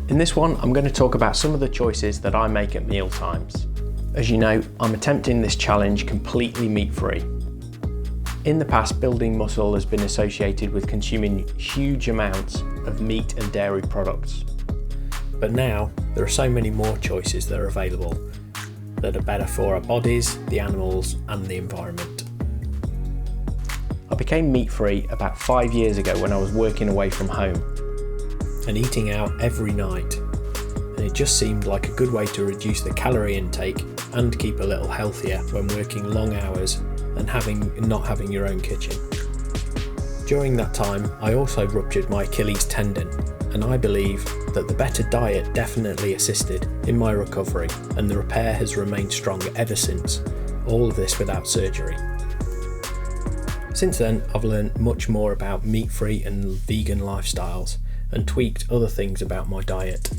In this one, I'm going to talk about some of the choices that I make at meal times. As you know, I'm attempting this challenge completely meat-free. In the past, building muscle has been associated with consuming huge amounts of meat and dairy products. But now, there are so many more choices that are available that are better for our bodies, the animals, and the environment. I became meat-free about 5 years ago when I was working away from home and eating out every night, and it just seemed like a good way to reduce the calorie intake and keep a little healthier when working long hours and not having your own kitchen. During that time, I also ruptured my Achilles tendon, and I believe that the better diet definitely assisted in my recovery, and the repair has remained strong ever since, all of this without surgery. Since then, I've learned much more about meat-free and vegan lifestyles, and tweaked other things about my diet.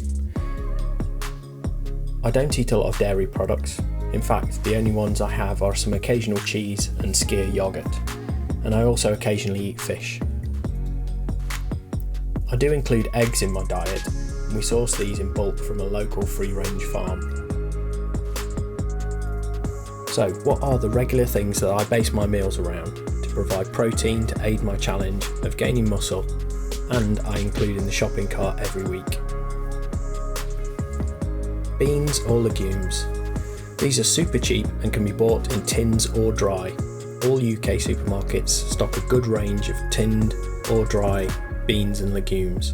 I don't eat a lot of dairy products. In fact, the only ones I have are some occasional cheese and skyr yogurt, and I also occasionally eat fish. I do include eggs in my diet, and we source these in bulk from a local free-range farm. So, what are the regular things that I base my meals around to provide protein to aid my challenge of gaining muscle, and I include in the shopping cart every week? Beans or legumes. These are super cheap and can be bought in tins or dry. All UK supermarkets stock a good range of tinned or dry beans and legumes.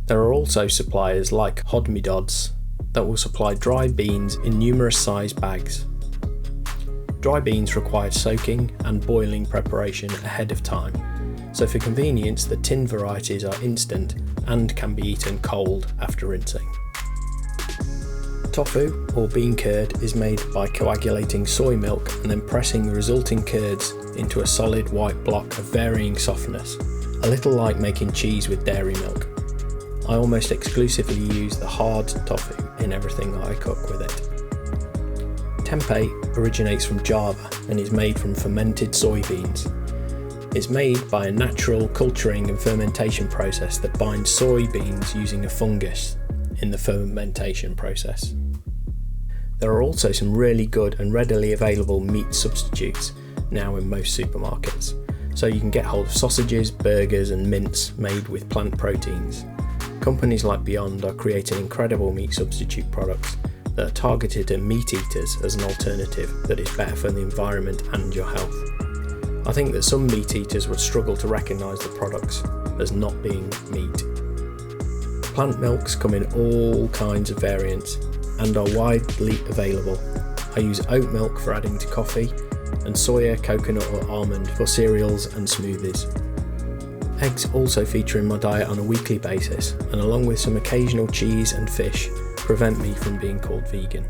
There are also suppliers like Hodmedod's that will supply dry beans in numerous size bags. Dry beans require soaking and boiling preparation ahead of time, so for convenience the tin varieties are instant and can be eaten cold after rinsing. Tofu, or bean curd, is made by coagulating soy milk and then pressing the resulting curds into a solid white block of varying softness, a little like making cheese with dairy milk. I almost exclusively use the hard tofu in everything that I cook with it. Tempeh originates from Java and is made from fermented soybeans. It's made by a natural culturing and fermentation process that binds soybeans using a fungus in the fermentation process. There are also some really good and readily available meat substitutes now in most supermarkets, so you can get hold of sausages, burgers and mince made with plant proteins. Companies like Beyond are creating incredible meat substitute products that are targeted at meat eaters as an alternative that is better for the environment and your health. I think that some meat eaters would struggle to recognise the products as not being meat. Plant milks come in all kinds of variants and are widely available. I use oat milk for adding to coffee, and soya, coconut or almond for cereals and smoothies. Eggs also feature in my diet on a weekly basis, and along with some occasional cheese and fish, prevent me from being called vegan.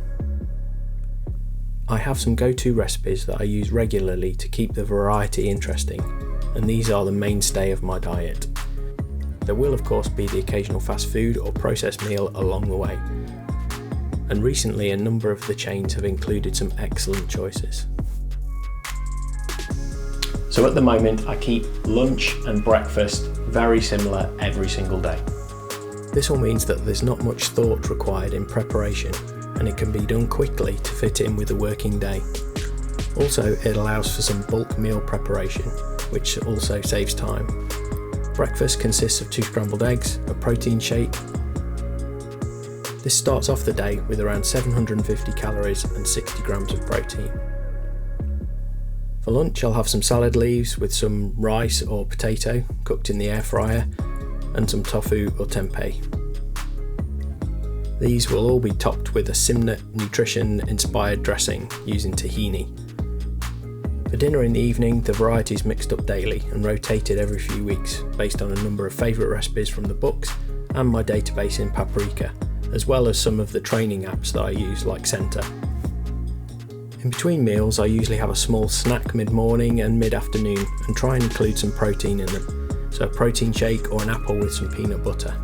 I have some go-to recipes that I use regularly to keep the variety interesting, and these are the mainstay of my diet. There will of course be the occasional fast food or processed meal along the way, and recently a number of the chains have included some excellent choices. So at the moment I keep lunch and breakfast very similar every single day. This all means that there's not much thought required in preparation, and it can be done quickly to fit in with a working day. Also, it allows for some bulk meal preparation, which also saves time. Breakfast consists of 2 scrambled eggs, a protein shake. This starts off the day with around 750 calories and 60 grams of protein. For lunch I'll have some salad leaves with some rice or potato cooked in the air fryer and some tofu or tempeh. These will all be topped with a Simnett nutrition inspired dressing using tahini. For dinner in the evening, the variety is mixed up daily and rotated every few weeks based on a number of favourite recipes from the books and my database in Paprika, as well as some of the training apps that I use like Centre. In between meals I usually have a small snack mid-morning and mid-afternoon and try and include some protein in them, so a protein shake or an apple with some peanut butter.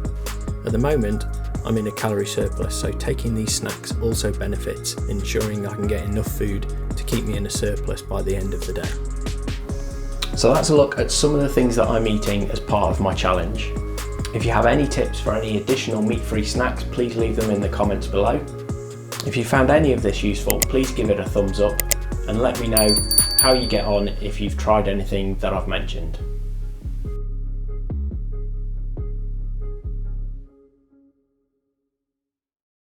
At the moment I'm in a calorie surplus, so taking these snacks also benefits, ensuring I can get enough food to keep me in a surplus by the end of the day. So that's a look at some of the things that I'm eating as part of my challenge. If you have any tips for any additional meat-free snacks, please leave them in the comments below. If you found any of this useful, please give it a thumbs up and let me know how you get on if you've tried anything that I've mentioned.